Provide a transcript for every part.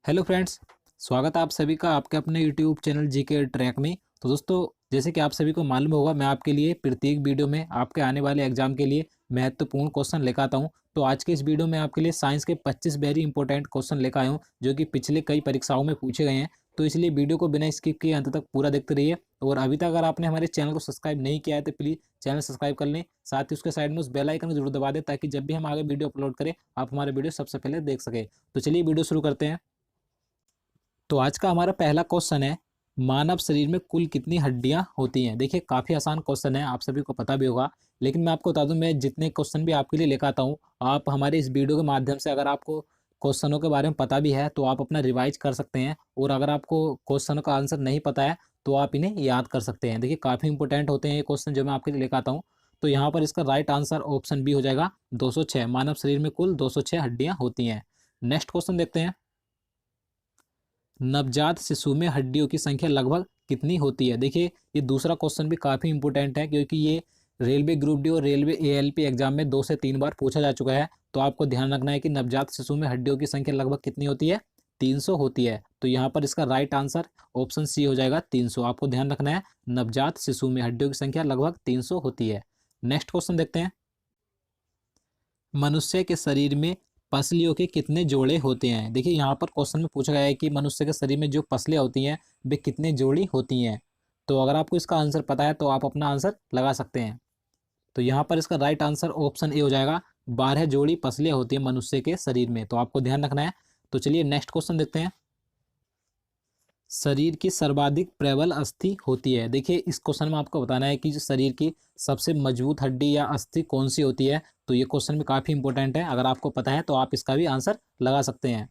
Hello friends. स्वागत है आप सभी का आपके अपने यूट्यूब चैनल जीके ट्रैक में। तो दोस्तों, जैसे कि आप सभी को मालूम होगा, मैं आपके लिए प्रत्येक वीडियो में आपके आने वाले एग्जाम के लिए महत्वपूर्ण क्वेश्चन लेकर आता हूं। तो आज के इस वीडियो में आपके लिए साइंस के 25 वेरी इंपॉर्टेंट क्वेश्चन लेकर आया हूं, जो कि पिछले कई परीक्षाओं में पूछे गए हैं। तो इसलिए वीडियो को बिना स्किप किए अंत तक पूरा देखते रहिए। और अभी तक अगर आपने हमारे चैनल को सब्सक्राइब नहीं किया है तो प्लीज़ चैनल सब्सक्राइब कर लें। साथ ही उसके साइड में उस बेल आइकन को जरूर दबा दें, ताकि जब भी हम आगे वीडियो अपलोड करें आप हमारे वीडियो सबसे पहले देख सकें। तो चलिए वीडियो शुरू करते हैं। तो आज का हमारा पहला क्वेश्चन है, मानव शरीर में कुल कितनी हड्डियां होती हैं। देखिए, काफ़ी आसान क्वेश्चन है, आप सभी को पता भी होगा। लेकिन मैं आपको बता दूं, मैं जितने क्वेश्चन भी आपके लिए लेकर आता हूं, आप हमारे इस वीडियो के माध्यम से अगर आपको क्वेश्चनों के बारे में पता भी है तो आप अपना रिवाइज कर सकते हैं। और अगर आपको क्वेश्चनों का आंसर नहीं पता है तो आप इन्हें याद कर सकते हैं। देखिए, काफ़ी इंपॉर्टेंट होते हैं ये क्वेश्चन जो मैं आपके लिए लेकर आता हूँ। तो यहाँ पर इसका राइट आंसर ऑप्शन बी हो जाएगा, 206। मानव शरीर में कुल 206 हड्डियां होती हैं। नेक्स्ट क्वेश्चन देखते हैं, नवजात शिशु में हड्डियों की संख्या लगभग कितनी होती है। देखिए, ये दूसरा क्वेश्चन भी काफ़ी इंपॉर्टेंट है, क्योंकि ये रेलवे ग्रुप डी और रेलवे एएलपी एग्जाम में 2 से 3 बार पूछा जा चुका है। तो आपको ध्यान रखना है कि नवजात शिशु में हड्डियों की संख्या लगभग कितनी होती है, 300 होती है। तो यहाँ पर इसका राइट आंसर ऑप्शन सी हो जाएगा, 300। आपको ध्यान रखना है, नवजात शिशु में हड्डियों की संख्या लगभग 300 होती है। नेक्स्ट क्वेश्चन देखते हैं, मनुष्य के शरीर में पसलियों के कितने जोड़े होते हैं। देखिए, यहाँ पर क्वेश्चन में पूछा गया है कि मनुष्य के शरीर में जो पसलियाँ होती हैं वे कितने जोड़ी होती हैं। तो अगर आपको इसका आंसर पता है तो आप अपना आंसर लगा सकते हैं। तो यहाँ पर इसका राइट आंसर ऑप्शन ए हो जाएगा, 12 जोड़ी पसलियाँ होती हैं मनुष्य के शरीर में। तो आपको ध्यान रखना है। तो चलिए नेक्स्ट क्वेश्चन देखते हैं, शरीर की सर्वाधिक प्रबल अस्थि होती है। देखिए, इस क्वेश्चन में आपको बताना है कि जो शरीर की सबसे मजबूत हड्डी या अस्थि कौन सी होती है। तो ये क्वेश्चन भी काफ़ी इंपॉर्टेंट है, अगर आपको पता है तो आप इसका भी आंसर लगा सकते हैं।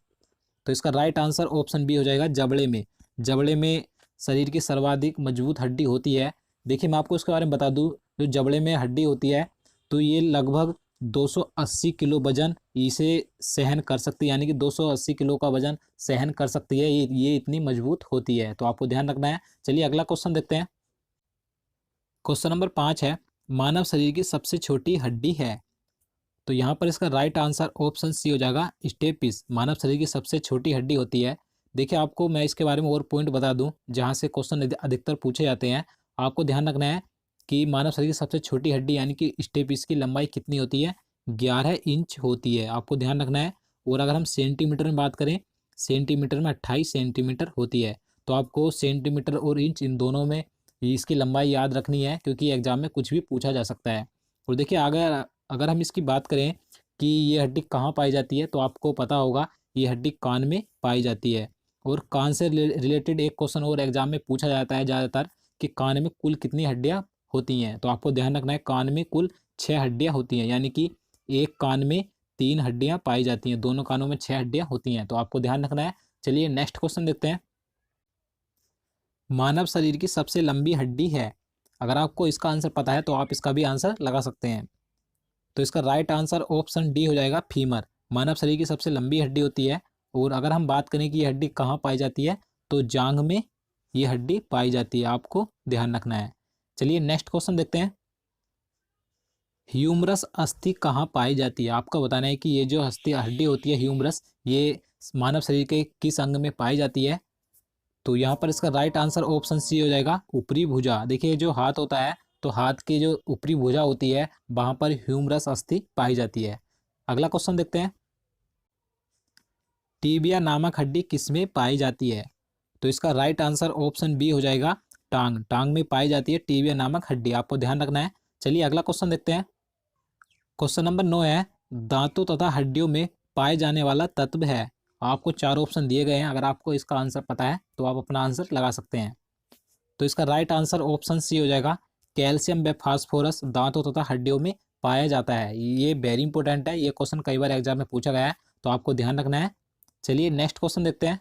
तो इसका राइट आंसर ऑप्शन बी हो जाएगा, जबड़े में। जबड़े में शरीर की सर्वाधिक मजबूत हड्डी होती है। देखिए, मैं आपको इसके बारे में बता दूं, जो जबड़े में हड्डी होती है तो ये लगभग 280 किलो वजन इसे सहन कर सकती है, यानी कि 280 किलो का वजन सहन कर सकती है। ये इतनी मजबूत होती है। तो आपको ध्यान रखना है। चलिए अगला क्वेश्चन देखते हैं। क्वेश्चन नंबर 5 है, मानव शरीर की सबसे छोटी हड्डी है। तो यहाँ पर इसका राइट आंसर ऑप्शन सी हो जाएगा, स्टेपिस। मानव शरीर की सबसे छोटी हड्डी होती है। देखिए, आपको मैं इसके बारे में और पॉइंट बता दूं जहाँ से क्वेश्चन अधिकतर पूछे जाते हैं। आपको ध्यान रखना है कि मानव शरीर की सबसे छोटी हड्डी यानी कि स्टेपिस की लंबाई कितनी होती है, 11 इंच होती है। आपको ध्यान रखना है। और अगर हम सेंटीमीटर में बात करें, सेंटीमीटर में 28 सेंटीमीटर होती है। तो आपको सेंटीमीटर और इंच इन दोनों में इसकी लंबाई याद रखनी है, क्योंकि एग्जाम में कुछ भी पूछा जा सकता है। और देखिए, अगर अगर हम इसकी बात करें कि ये हड्डी कहाँ पाई जाती है, तो आपको पता होगा ये हड्डी कान में पाई जाती है। और कान से रिलेटेड एक क्वेश्चन और एग्जाम में पूछा जाता है ज़्यादातर, कि कान में कुल कितनी हड्डियाँ होती हैं। तो आपको ध्यान रखना है, कान में कुल 6 हड्डियाँ होती हैं, यानी कि एक कान में 3 हड्डियाँ पाई जाती हैं, दोनों कानों में 6 हड्डियाँ होती हैं। तो आपको ध्यान रखना है। चलिए नेक्स्ट क्वेश्चन देखते हैं, मानव शरीर की सबसे लंबी हड्डी है। अगर आपको इसका आंसर पता है तो आप इसका भी आंसर लगा सकते हैं। तो इसका राइट आंसर ऑप्शन डी हो जाएगा, फीमर। मानव शरीर की सबसे लंबी हड्डी होती है। और अगर हम बात करें कि ये हड्डी कहाँ पाई जाती है, तो जांघ में ये हड्डी पाई जाती है। आपको ध्यान रखना है। चलिए नेक्स्ट क्वेश्चन देखते हैं, ह्यूमरस अस्थि कहाँ पाई जाती है। आपको बताना है कि ये जो हस्ती हड्डी होती है ह्यूमरस, ये मानव शरीर के किस अंग में पाई जाती है। तो यहाँ पर इसका राइट आंसर ऑप्शन सी हो जाएगा, ऊपरी भुजा। देखिए, जो हाथ होता है तो हाथ की जो ऊपरी भुजा होती है वहाँ पर ह्यूमरस अस्थि पाई जाती है। अगला क्वेश्चन देखते हैं, टीबिया नामक हड्डी किसमें पाई जाती है। तो इसका राइट आंसर ऑप्शन बी हो जाएगा, टांग। टांग में पाई जाती है टीबिया नामक हड्डी। आपको ध्यान रखना है। चलिए अगला क्वेश्चन देखते हैं, क्वेश्चन नंबर 9 है, दांतों तथा हड्डियों में पाए जाने वाला तत्व है। आपको 4 ऑप्शन दिए गए हैं, अगर आपको इसका आंसर पता है तो आप अपना आंसर लगा सकते हैं। तो इसका राइट आंसर ऑप्शन सी हो जाएगा, कैल्शियम व फास्फोरस दांतों तथा हड्डियों में पाया जाता है। ये वेरी इंपॉर्टेंट है, ये क्वेश्चन कई बार एग्जाम में पूछा गया है, तो आपको ध्यान रखना है। चलिए नेक्स्ट क्वेश्चन देखते हैं,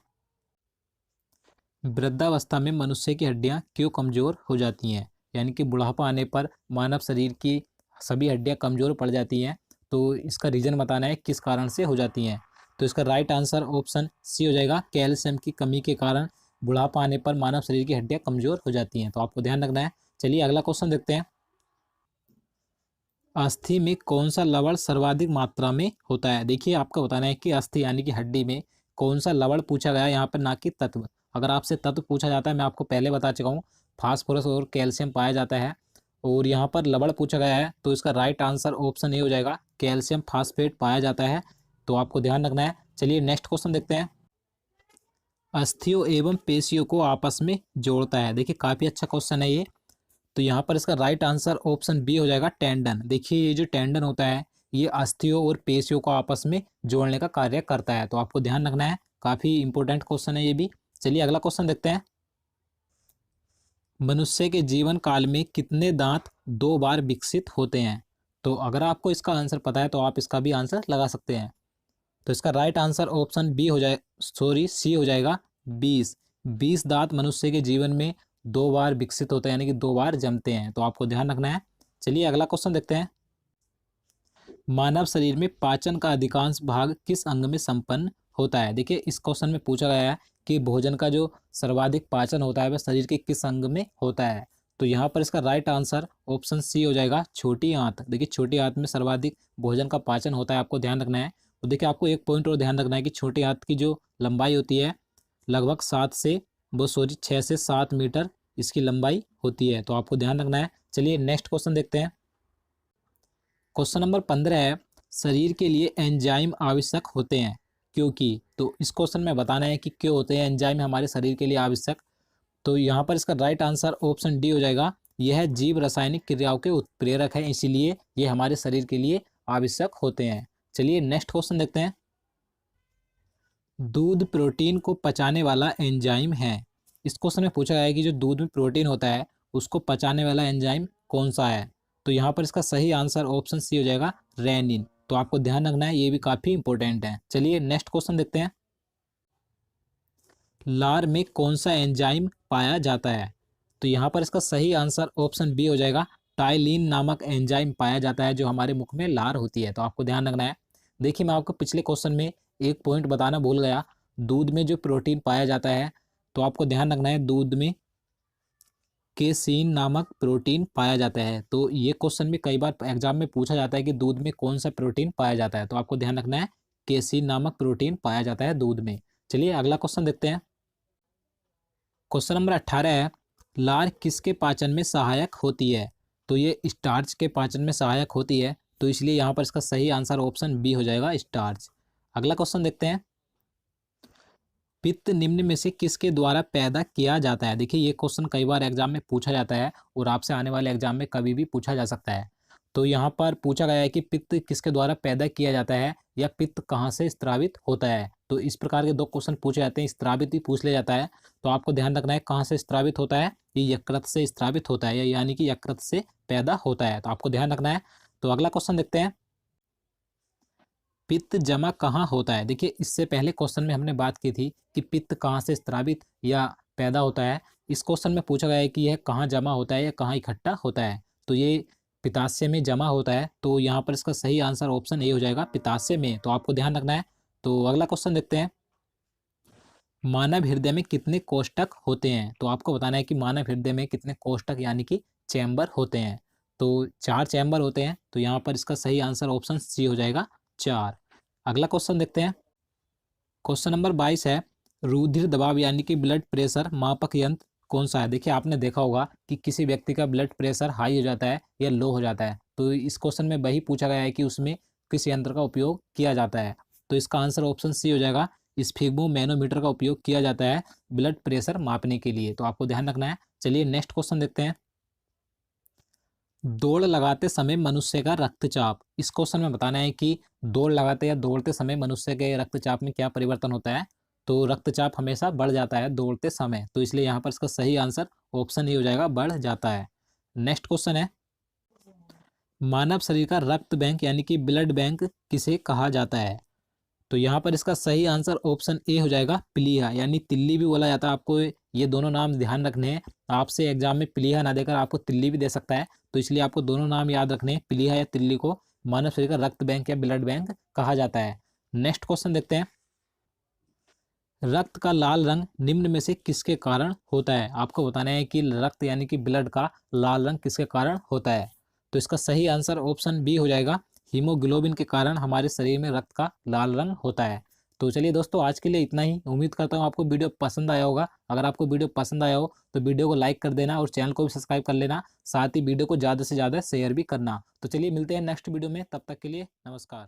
वृद्धावस्था में मनुष्य की हड्डियां क्यों कमजोर हो जाती हैं। यानी कि बुढ़ापा आने पर मानव शरीर की सभी हड्डियां कमजोर पड़ जाती हैं। तो इसका रीजन बताना है किस कारण से हो जाती हैं। तो इसका राइट आंसर ऑप्शन सी हो जाएगा, कैल्शियम की कमी के कारण बुढ़ापा आने पर मानव शरीर की हड्डियां कमजोर हो जाती हैं। तो आपको ध्यान रखना है। चलिए अगला क्वेश्चन देखते हैं, अस्थि में कौन सा लवण सर्वाधिक मात्रा में होता है। देखिए, आपको बताना है कि अस्थि यानी कि हड्डी में कौन सा लवण पूछा गया है यहाँ पर, ना कि तत्व। अगर आपसे तत्व पूछा जाता है, मैं आपको पहले बता चुका हूँ, फास्फोरस और कैल्शियम पाया जाता है। और यहाँ पर लवण पूछा गया है, तो इसका राइट आंसर ऑप्शन ए हो जाएगा, कैल्शियम फास्फेट पाया जाता है। तो आपको ध्यान रखना है। चलिए नेक्स्ट क्वेश्चन देखते हैं। अस्थियों एवं पेशियों को आपस में जोड़ता है। देखिए काफ़ी अच्छा क्वेश्चन है ये। तो यहाँ पर इसका राइट आंसर ऑप्शन बी हो जाएगा, टेंडन। देखिए ये जो टेंडन होता है, ये अस्थियों और पेशियों को आपस में जोड़ने का कार्य करता है। तो आपको ध्यान रखना है, काफ़ी इंपॉर्टेंट क्वेश्चन है ये भी। चलिए अगला क्वेश्चन देखते हैं। मनुष्य के जीवन काल में कितने दांत 2 बार विकसित होते हैं? तो अगर आपको इसका आंसर पता है तो आप इसका भी आंसर लगा सकते हैं। तो इसका राइट आंसर ऑप्शन बी हो जाए, सॉरी सी हो जाएगा, 20। 20 दांत मनुष्य के जीवन में 2 बार विकसित होते हैं, यानी कि 2 बार जमते हैं। तो आपको ध्यान रखना है। चलिए अगला क्वेश्चन देखते हैं। मानव शरीर में पाचन का अधिकांश भाग किस अंग में संपन्न होता है? देखिए इस क्वेश्चन में पूछा गया है कि भोजन का जो सर्वाधिक पाचन होता है वह शरीर के किस अंग में होता है? तो यहाँ पर इसका राइट आंसर ऑप्शन सी हो जाएगा, छोटी आंत। देखिए छोटी आंत में सर्वाधिक भोजन का पाचन होता है, आपको ध्यान रखना है। तो देखिए आपको एक पॉइंट और ध्यान रखना है कि छोटी आंत की जो लंबाई होती है लगभग 6 से 7 मीटर इसकी लंबाई होती है। तो आपको ध्यान रखना है। चलिए नेक्स्ट क्वेश्चन देखते हैं। क्वेश्चन नंबर 15 है, शरीर के लिए एंजाइम आवश्यक होते हैं क्योंकि? तो इस क्वेश्चन में बताना है कि क्यों होते हैं एंजाइम हमारे शरीर के लिए आवश्यक। तो यहाँ पर इसका राइट आंसर ऑप्शन डी हो जाएगा, यह जीव रासायनिक क्रियाओं के उत्प्रेरक है, इसीलिए ये हमारे शरीर के लिए आवश्यक होते हैं। चलिए नेक्स्ट क्वेश्चन देखते हैं। दूध प्रोटीन को पचाने वाला एंजाइम है। इस क्वेश्चन में पूछा गया है कि जो दूध में प्रोटीन होता है उसको पचाने वाला एंजाइम कौन सा है? तो यहाँ पर इसका सही आंसर ऑप्शन सी हो जाएगा, रेनिन। तो आपको ध्यान रखना है, ये भी काफ़ी इंपॉर्टेंट है। चलिए नेक्स्ट क्वेश्चन देखते हैं। लार में कौन सा एंजाइम पाया जाता है? तो यहाँ पर इसका सही आंसर ऑप्शन बी हो जाएगा, टाइलिन नामक एंजाइम पाया जाता है जो हमारे मुख में लार होती है। तो आपको ध्यान रखना है। देखिए मैं आपको पिछले क्वेश्चन में एक पॉइंट बताना भूल गया, दूध में जो प्रोटीन पाया जाता है, तो आपको ध्यान रखना है दूध में केसीन नामक प्रोटीन पाया जाता है। तो ये क्वेश्चन भी कई बार एग्जाम में पूछा जाता है कि दूध में कौन सा प्रोटीन पाया जाता है। तो आपको ध्यान रखना है, केसीन नामक प्रोटीन पाया जाता है दूध में। चलिए अगला क्वेश्चन देखते हैं। क्वेश्चन नंबर 18 है, लार किसके पाचन में सहायक होती है? तो ये स्टार्च के पाचन में सहायक होती है, तो इसलिए यहाँ पर इसका सही आंसर ऑप्शन बी हो जाएगा, स्टार्च। अगला क्वेश्चन देखते हैं। पित्त निम्न में से किसके द्वारा पैदा किया जाता है? देखिए ये क्वेश्चन कई बार एग्जाम में पूछा जाता है और आपसे आने वाले एग्जाम में कभी भी पूछा जा सकता है। तो यहाँ पर पूछा गया है कि पित्त किसके द्वारा पैदा किया जाता है या पित्त कहाँ से स्रावित होता है। तो इस प्रकार के 2 क्वेश्चन पूछे जाते हैं, स्रावित भी पूछ लिया जाता है। तो आपको ध्यान रखना है कहाँ से स्रावित होता है, ये यकृत से स्रावित होता है, यानी कि यकृत से पैदा होता है। तो आपको ध्यान रखना है। तो अगला क्वेश्चन देखते हैं। पित्त जमा कहाँ होता है? देखिए इससे पहले क्वेश्चन में हमने बात की थी कि पित्त कहाँ से स्रावित या पैदा होता है। इस क्वेश्चन में पूछा गया है कि यह कहाँ जमा होता है या कहाँ इकट्ठा होता है। तो ये पित्ताशय में जमा होता है, तो यहाँ पर इसका सही आंसर ऑप्शन ए हो जाएगा, पित्ताशय में। तो आपको ध्यान रखना है। तो अगला क्वेश्चन देखते हैं। मानव हृदय में कितने कोष्ठक होते हैं? तो आपको बताना है कि मानव हृदय में कितने कोष्ठक यानी कि चैम्बर होते हैं। तो 4 चैम्बर होते हैं। तो यहाँ पर इसका सही आंसर ऑप्शन सी हो जाएगा, 4। अगला क्वेश्चन देखते हैं। क्वेश्चन नंबर 22 है, रुधिर दबाव यानी कि ब्लड प्रेशर मापक यंत्र कौन सा है? देखिए आपने देखा होगा कि किसी व्यक्ति का ब्लड प्रेशर हाई हो जाता है या लो हो जाता है, तो इस क्वेश्चन में वही पूछा गया है कि उसमें किस यंत्र का उपयोग किया जाता है। तो इसका आंसर ऑप्शन सी हो जाएगा, स्फिग्मोमैनोमीटर का उपयोग किया जाता है ब्लड प्रेशर मापने के लिए। तो आपको ध्यान रखना है। चलिए नेक्स्ट क्वेश्चन देखते हैं। दौड़ लगाते समय मनुष्य का रक्तचाप, इस क्वेश्चन में बताना है कि दौड़ लगाते या दौड़ते समय मनुष्य के रक्तचाप में क्या परिवर्तन होता है। तो रक्तचाप हमेशा बढ़ जाता है दौड़ते समय, तो इसलिए यहाँ पर इसका सही आंसर ऑप्शन ही हो जाएगा, बढ़ जाता है। नेक्स्ट क्वेश्चन है, मानव शरीर का रक्त बैंक यानी कि ब्लड बैंक किसे कहा जाता है? तो यहाँ पर इसका सही आंसर ऑप्शन ए हो जाएगा, प्लीहा, यानी तिल्ली भी बोला जाता है। आपको ये दोनों नाम ध्यान रखने हैं। आपसे एग्जाम में प्लीहा ना देकर आपको तिल्ली भी दे सकता है, तो इसलिए आपको दोनों नाम याद रखने हैं। प्लीहा या तिल्ली को मानव शरीर का रक्त बैंक या ब्लड बैंक कहा जाता है। नेक्स्ट क्वेश्चन देखते हैं। रक्त का लाल रंग निम्न में से किसके कारण होता है? आपको बताना है कि रक्त यानी कि ब्लड का लाल रंग किसके कारण होता है। तो इसका सही आंसर ऑप्शन बी हो जाएगा, हीमोग्लोबिन के कारण हमारे शरीर में रक्त का लाल रंग होता है। तो चलिए दोस्तों, आज के लिए इतना ही। उम्मीद करता हूँ आपको वीडियो पसंद आया होगा। अगर आपको वीडियो पसंद आया हो तो वीडियो को लाइक कर देना और चैनल को भी सब्सक्राइब कर लेना, साथ ही वीडियो को ज़्यादा से ज़्यादा शेयर भी करना। तो चलिए मिलते हैं नेक्स्ट वीडियो में, तब तक के लिए नमस्कार।